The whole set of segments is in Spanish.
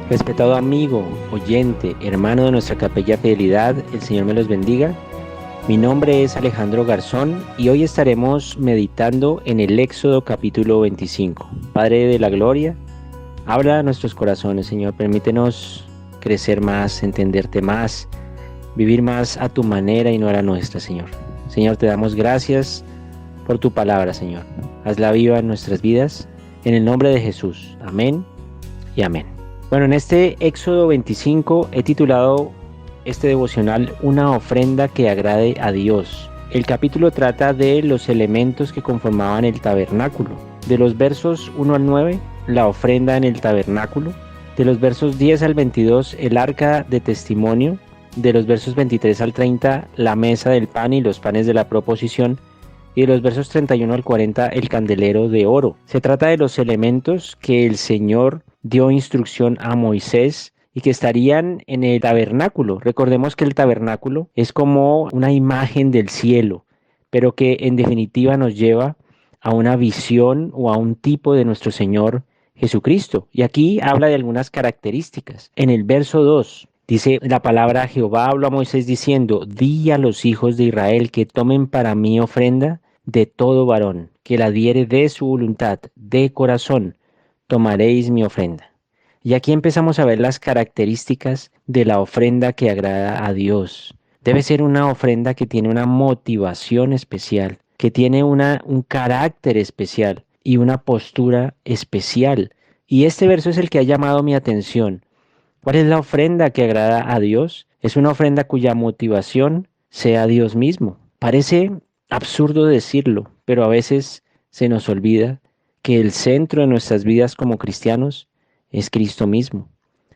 Respetado amigo, oyente, hermano de nuestra Capella Fidelidad, el Señor me los bendiga. Mi nombre es Alejandro Garzón y hoy estaremos meditando en el Éxodo capítulo 25. Padre de la Gloria, habla a nuestros corazones, Señor. Permítenos crecer más, entenderte más, vivir más a tu manera y no a la nuestra, Señor. Señor, te damos gracias por tu palabra, Señor. Hazla viva en nuestras vidas, en el nombre de Jesús. Amén y amén. Bueno, en este Éxodo 25 he titulado este devocional Una ofrenda que agrade a Dios. El capítulo trata de los elementos que conformaban el tabernáculo. De los versos 1 al 9, la ofrenda en el tabernáculo. De los versos 10 al 22, el arca de testimonio. De los versos 23 al 30, la mesa del pan y los panes de la proposición. Y de los versos 31 al 40, el candelero de oro. Se trata de los elementos que el Señor dio instrucción a Moisés y que estarían en el tabernáculo. Recordemos que el tabernáculo es como una imagen del cielo, pero que en definitiva nos lleva a una visión o a un tipo de nuestro Señor Jesucristo. Y aquí habla de algunas características. En el verso 2 dice la palabra: Jehová habló a Moisés diciendo: di a los hijos de Israel que tomen para mí ofrenda de todo varón, que la diere de su voluntad, de corazón, tomaréis mi ofrenda. Y aquí empezamos a ver las características de la ofrenda que agrada a Dios. Debe ser una ofrenda que tiene una motivación especial, que tiene un carácter especial y una postura especial. Y este verso es el que ha llamado mi atención. ¿Cuál es la ofrenda que agrada a Dios? Es una ofrenda cuya motivación sea Dios mismo. Parece absurdo decirlo, pero a veces se nos olvida que el centro de nuestras vidas como cristianos es Cristo mismo.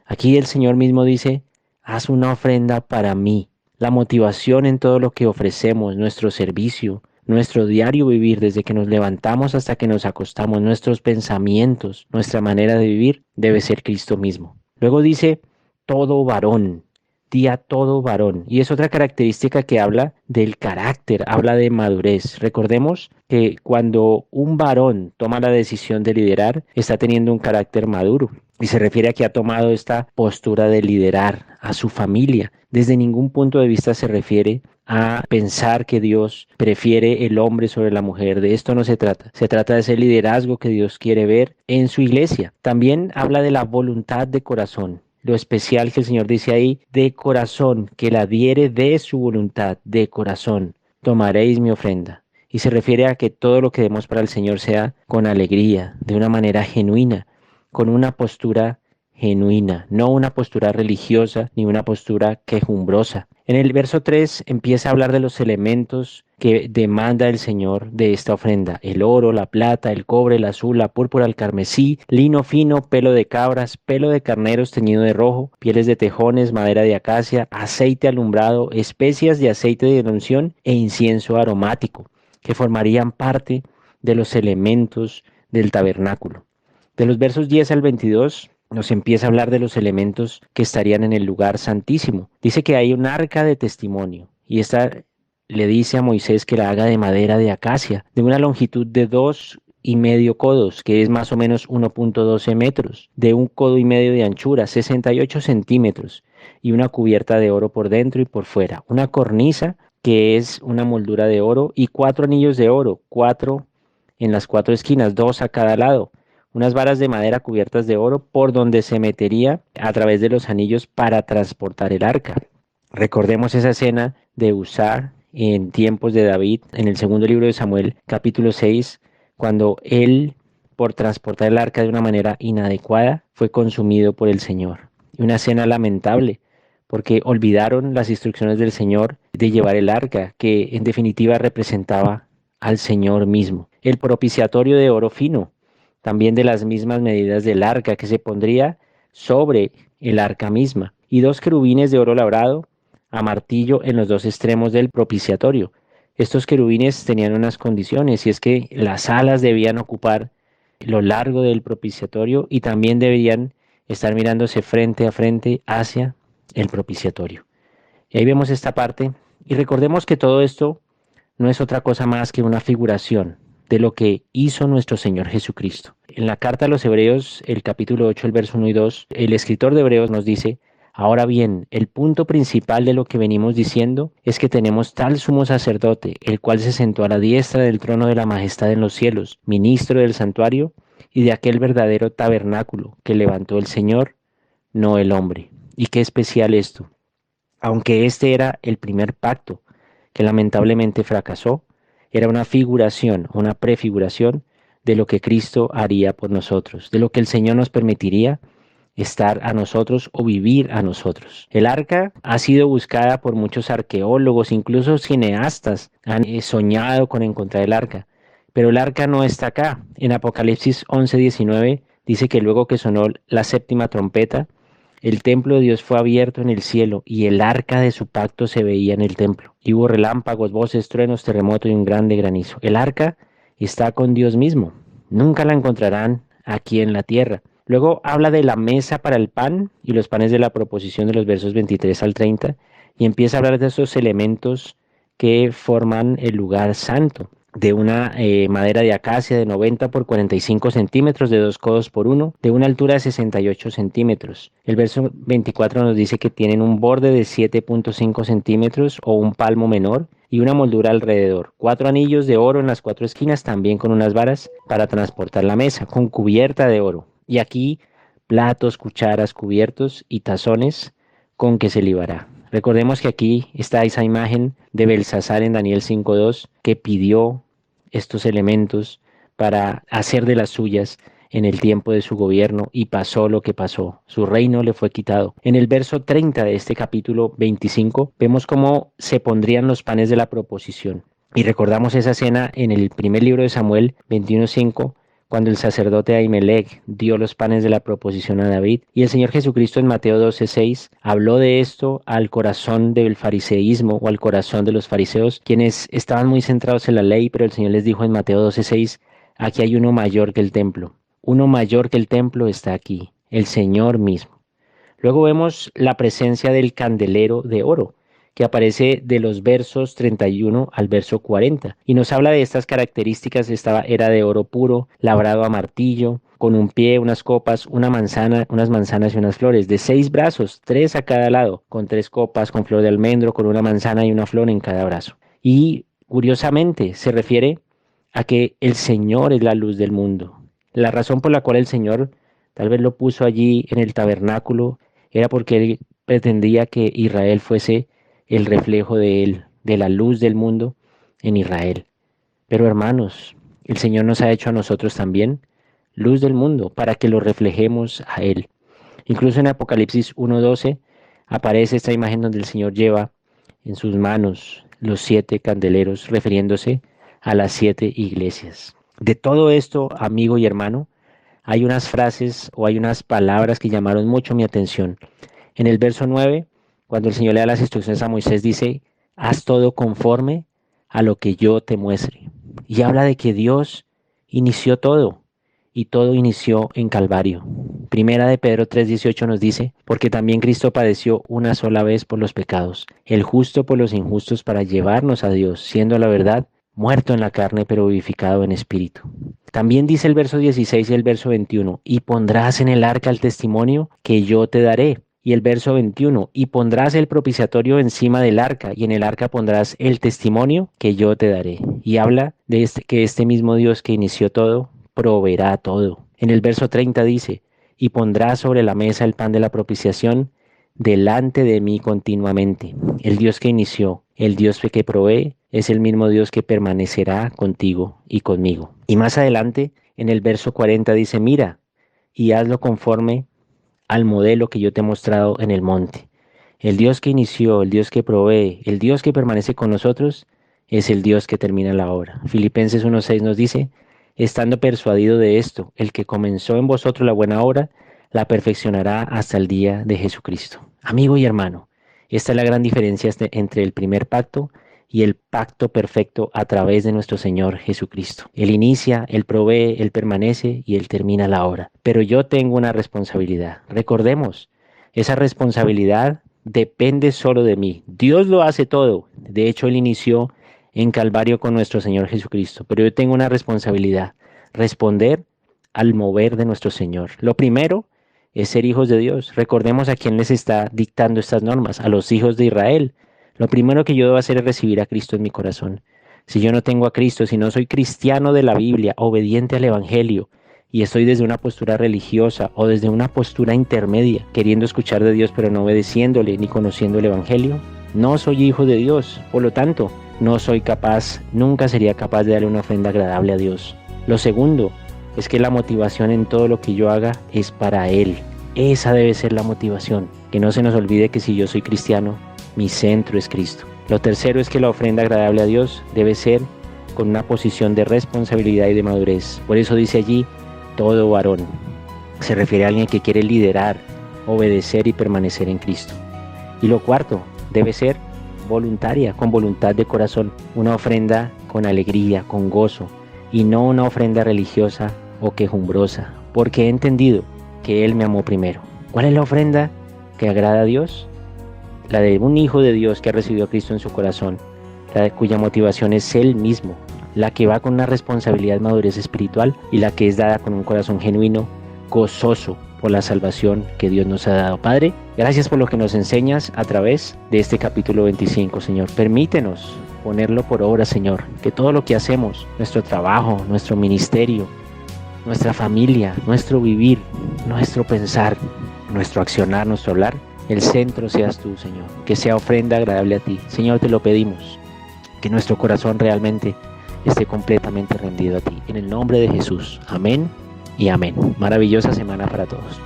Aquí el Señor mismo dice: haz una ofrenda para mí. La motivación en todo lo que ofrecemos, nuestro servicio, nuestro diario vivir, desde que nos levantamos hasta que nos acostamos, nuestros pensamientos, nuestra manera de vivir, debe ser Cristo mismo. Luego dice: todo varón. Di a todo varón. Y es otra característica que habla del carácter, habla de madurez. Recordemos que cuando un varón toma la decisión de liderar, está teniendo un carácter maduro. Y se refiere a que ha tomado esta postura de liderar a su familia. Desde ningún punto de vista se refiere a pensar que Dios prefiere el hombre sobre la mujer. De esto no se trata. Se trata de ese liderazgo que Dios quiere ver en su iglesia. También habla de la voluntad de corazón. Lo especial que el Señor dice ahí: de corazón, que la diere de su voluntad, de corazón, tomaréis mi ofrenda. Y se refiere a que todo lo que demos para el Señor sea con alegría, de una manera genuina, con una postura genuina, no una postura religiosa ni una postura quejumbrosa. En el verso 3 empieza a hablar de los elementos que demanda el Señor de esta ofrenda: el oro, la plata, el cobre, el azul, la púrpura, el carmesí, lino fino, pelo de cabras, pelo de carneros teñido de rojo, pieles de tejones, madera de acacia, aceite alumbrado, especias de aceite de unción e incienso aromático, que formarían parte de los elementos del tabernáculo. De los versos 10 al 22 nos empieza a hablar de los elementos que estarían en el lugar santísimo. Dice que hay un arca de testimonio y esta le dice a Moisés que la haga de madera de acacia, de una longitud de 2,5 codos, que es más o menos 1,12 metros, de 1,5 codo de anchura, 68 centímetros, y una cubierta de oro por dentro y por fuera, una cornisa que es una moldura de oro y 4 anillos de oro, 4 en las 4 esquinas, 2 a cada lado, unas varas de madera cubiertas de oro por donde se metería a través de los anillos para transportar el arca. Recordemos esa escena de Uzá en tiempos de David, en el segundo libro de Samuel, capítulo 6, cuando él, por transportar el arca de una manera inadecuada, fue consumido por el Señor. Y una escena lamentable, porque olvidaron las instrucciones del Señor de llevar el arca, que en definitiva representaba al Señor mismo. El propiciatorio de oro fino, también de las mismas medidas del arca, que se pondría sobre el arca misma, y 2 querubines de oro labrado a martillo en los 2 extremos del propiciatorio. Estos querubines tenían unas condiciones, y es que las alas debían ocupar lo largo del propiciatorio y también deberían estar mirándose frente a frente hacia el propiciatorio. Y ahí vemos esta parte, y recordemos que todo esto no es otra cosa más que una figuración de lo que hizo nuestro Señor Jesucristo. en la carta a los Hebreos, el capítulo 8, el verso 1 y 2, el escritor de Hebreos nos dice: ahora bien, el punto principal de lo que venimos diciendo es que tenemos tal sumo sacerdote, el cual se sentó a la diestra del trono de la majestad en los cielos, ministro del santuario y de aquel verdadero tabernáculo que levantó el Señor, no el hombre. Y qué especial esto. Aunque este era el primer pacto, que lamentablemente fracasó, era una figuración, una prefiguración de lo que Cristo haría por nosotros, de lo que el Señor nos permitiría estar a nosotros o vivir a nosotros. El arca ha sido buscada por muchos arqueólogos, incluso cineastas han soñado con encontrar el arca, pero el arca no está acá. En Apocalipsis 11:19 dice que luego que sonó la séptima trompeta, el templo de Dios fue abierto en el cielo y el arca de su pacto se veía en el templo. Y hubo relámpagos, voces, truenos, terremoto y un grande granizo. El arca está con Dios mismo. Nunca la encontrarán aquí en la tierra. Luego habla de la mesa para el pan y los panes de la proposición de los versos 23 al 30 y empieza a hablar de esos elementos que forman el lugar santo, de una madera de acacia de 90 por 45 centímetros, de 2 codos por 1, de una altura de 68 centímetros. El verso 24 nos dice que tienen un borde de 7.5 centímetros o un palmo menor y una moldura alrededor. 4 anillos de oro en las 4 esquinas, también con unas varas para transportar la mesa, con cubierta de oro. Y aquí platos, cucharas, cubiertos y tazones con que se libará. Recordemos que aquí está esa imagen de Belsasar en Daniel 5:2 que pidió estos elementos para hacer de las suyas en el tiempo de su gobierno y pasó lo que pasó. Su reino le fue quitado. En el verso 30 de este capítulo 25 vemos cómo se pondrían los panes de la proposición. Y recordamos esa escena en el primer libro de Samuel 21:5 cuando el sacerdote Ahimelech dio los panes de la proposición a David, y el Señor Jesucristo en Mateo 12:6 habló de esto al corazón del fariseísmo o al corazón de los fariseos, quienes estaban muy centrados en la ley, pero el Señor les dijo en Mateo 12:6, aquí hay uno mayor que el templo, uno mayor que el templo está aquí, el Señor mismo. Luego vemos la presencia del candelero de oro, que aparece de los versos 31 al verso 40. Y nos habla de estas características. Era de oro puro, labrado a martillo, con un pie, unas copas, una manzana, unas manzanas y unas flores, de 6 brazos, 3 a cada lado, con 3 copas, con flor de almendro, con una manzana y una flor en cada brazo. Y curiosamente se refiere a que el Señor es la luz del mundo. La razón por la cual el Señor tal vez lo puso allí en el tabernáculo era porque él pretendía que Israel fuese el reflejo de él, de la luz del mundo en Israel. Pero hermanos, el Señor nos ha hecho a nosotros también luz del mundo para que lo reflejemos a Él. Incluso en Apocalipsis 1:12 aparece esta imagen donde el Señor lleva en sus manos los 7 candeleros, refiriéndose a las 7 iglesias. De todo esto, amigo y hermano, hay unas frases o hay unas palabras que llamaron mucho mi atención. En el verso 9, cuando el Señor le da las instrucciones a Moisés, dice, haz todo conforme a lo que yo te muestre. Y habla de que Dios inició todo, y todo inició en Calvario. Primera de Pedro 3:18 nos dice, porque también Cristo padeció una sola vez por los pecados, el justo por los injustos para llevarnos a Dios, siendo la verdad muerto en la carne pero vivificado en espíritu. También dice el verso 16 y el verso 21, y pondrás en el arca el testimonio que yo te daré. Y el verso 21, y pondrás el propiciatorio encima del arca, y en el arca pondrás el testimonio que yo te daré. Y habla de que este mismo Dios que inició todo, proveerá todo. En el verso 30 dice, y pondrás sobre la mesa el pan de la propiciación delante de mí continuamente. El Dios que inició, el Dios que provee, es el mismo Dios que permanecerá contigo y conmigo. Y más adelante, en el verso 40 dice, mira, y hazlo conforme al modelo que yo te he mostrado en el monte. El Dios que inició, el Dios que provee, el Dios que permanece con nosotros, es el Dios que termina la obra. Filipenses 1:6 nos dice, estando persuadido de esto, el que comenzó en vosotros la buena obra, la perfeccionará hasta el día de Jesucristo. Amigo y hermano, esta es la gran diferencia entre el primer pacto y el pacto perfecto a través de nuestro Señor Jesucristo. Él inicia, Él provee, Él permanece y Él termina la obra. Pero yo tengo una responsabilidad. Recordemos, esa responsabilidad depende solo de mí. Dios lo hace todo. De hecho, Él inició en Calvario con nuestro Señor Jesucristo. Pero yo tengo una responsabilidad. Responder al mover de nuestro Señor. Lo primero es ser hijos de Dios. Recordemos a quién les está dictando estas normas, a los hijos de Israel. Lo primero que yo debo hacer es recibir a Cristo en mi corazón. Si yo no tengo a Cristo, si no soy cristiano de la Biblia, obediente al Evangelio, y estoy desde una postura religiosa o desde una postura intermedia, queriendo escuchar de Dios pero no obedeciéndole ni conociendo el Evangelio, no soy hijo de Dios. Por lo tanto, no soy capaz, nunca sería capaz de darle una ofrenda agradable a Dios. Lo segundo es que la motivación en todo lo que yo haga es para Él. Esa debe ser la motivación. Que no se nos olvide que si yo soy cristiano, mi centro es Cristo. Lo tercero es que la ofrenda agradable a Dios debe ser con una posición de responsabilidad y de madurez. Por eso dice allí, todo varón. Se refiere a alguien que quiere liderar, obedecer y permanecer en Cristo. Y lo cuarto, debe ser voluntaria, con voluntad de corazón. Una ofrenda con alegría, con gozo, y no una ofrenda religiosa o quejumbrosa, porque he entendido que Él me amó primero. ¿Cuál es la ofrenda que agrada a Dios? La de un hijo de Dios que ha recibido a Cristo en su corazón, la de cuya motivación es Él mismo, la que va con una responsabilidad, madurez espiritual y la que es dada con un corazón genuino, gozoso por la salvación que Dios nos ha dado. Padre, gracias por lo que nos enseñas a través de este capítulo 25, Señor. Permítenos ponerlo por obra, Señor, que todo lo que hacemos, nuestro trabajo, nuestro ministerio, nuestra familia, nuestro vivir, nuestro pensar, nuestro accionar, nuestro hablar, el centro seas tú, Señor, que sea ofrenda agradable a ti. Señor, te lo pedimos, que nuestro corazón realmente esté completamente rendido a ti. En el nombre de Jesús. Amén y amén. Maravillosa semana para todos.